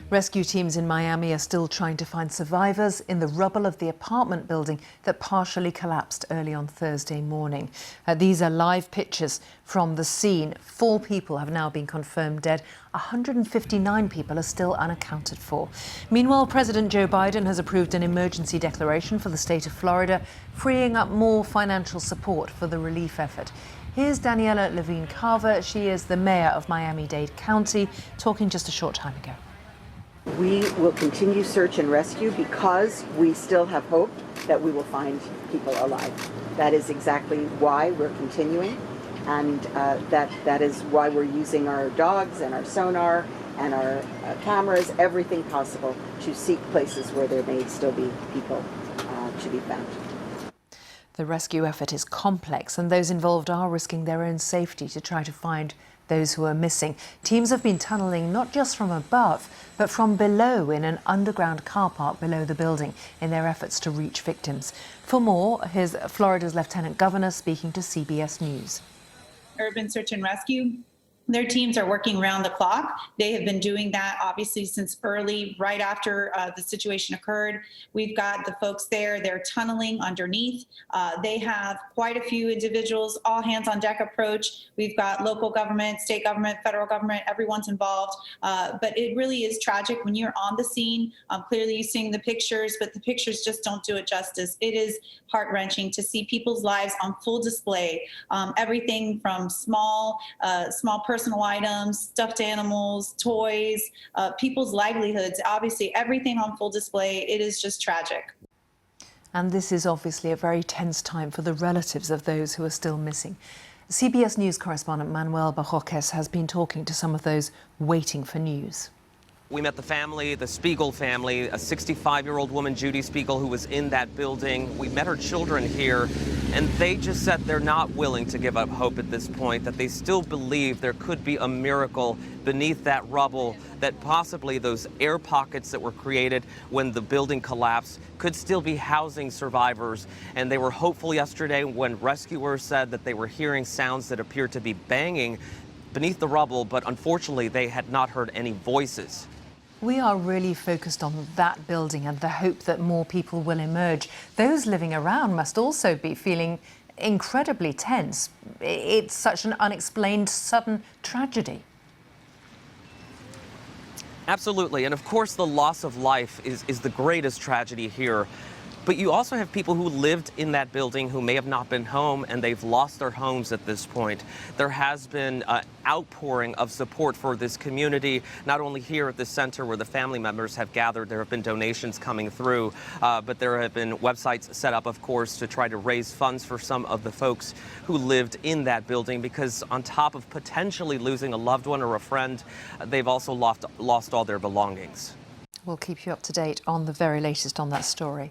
Rescue teams in Miami are still trying to find survivors in the rubble of the apartment building that partially collapsed early on Thursday morning. These are live pictures from the scene. 4 people have now been confirmed dead. 159 people are still unaccounted for. Meanwhile, President Joe Biden has approved an emergency declaration for the state of Florida, freeing up more financial support for the relief effort. Here's Daniela Levine-Carver. She is the mayor of Miami-Dade County, talking just a short time ago. We will continue search and rescue because we still have hope that we will find people alive. That is exactly why we're continuing, and that is why we're using our dogs and our sonar and our cameras, everything possible to seek places where there may still be people to be found. The rescue effort is complex, and those involved are risking their own safety to try to find those who are missing. Teams have been tunneling not just from above, but from below in an underground car park below the building in their efforts to reach victims. For more, here's Florida's Lieutenant Governor speaking to CBS News. Urban Search and Rescue, their teams are working around the clock. They have been doing that obviously since right after the situation occurred. We've got the folks there, they're tunneling underneath. They have quite a few individuals, all hands on deck approach. We've got local government, state government, federal government, everyone's involved. But it really is tragic when you're on the scene. Clearly you're seeing the pictures, but the pictures just don't do it justice. It is heart-wrenching to see people's lives on full display. Everything from small personal items, stuffed animals, toys, people's livelihoods, obviously everything on full display. It is just tragic. And this is obviously a very tense time for the relatives of those who are still missing. CBS News correspondent Manuel Barroques has been talking to some of those waiting for news. We met the family, the Spiegel family, a 65-year-old woman, Judy Spiegel, who was in that building. We met her children here, and they just said they're not willing to give up hope at this point, that they still believe there could be a miracle beneath that rubble, that possibly those air pockets that were created when the building collapsed could still be housing survivors. And they were hopeful yesterday when rescuers said that they were hearing sounds that appeared to be banging beneath the rubble, but unfortunately they had not heard any voices. We are really focused on that building and the hope that more people will emerge. Those living around must also be feeling incredibly tense. It's such an unexplained, sudden tragedy. Absolutely, and of course the loss of life is the greatest tragedy here. But you also have people who lived in that building who may have not been home, and they've lost their homes at this point. There has been an outpouring of support for this community, not only here at the center where the family members have gathered. There have been donations coming through, but there have been websites set up, of course, to try to raise funds for some of the folks who lived in that building, because on top of potentially losing a loved one or a friend, they've also lost all their belongings. We'll keep you up to date on the very latest on that story.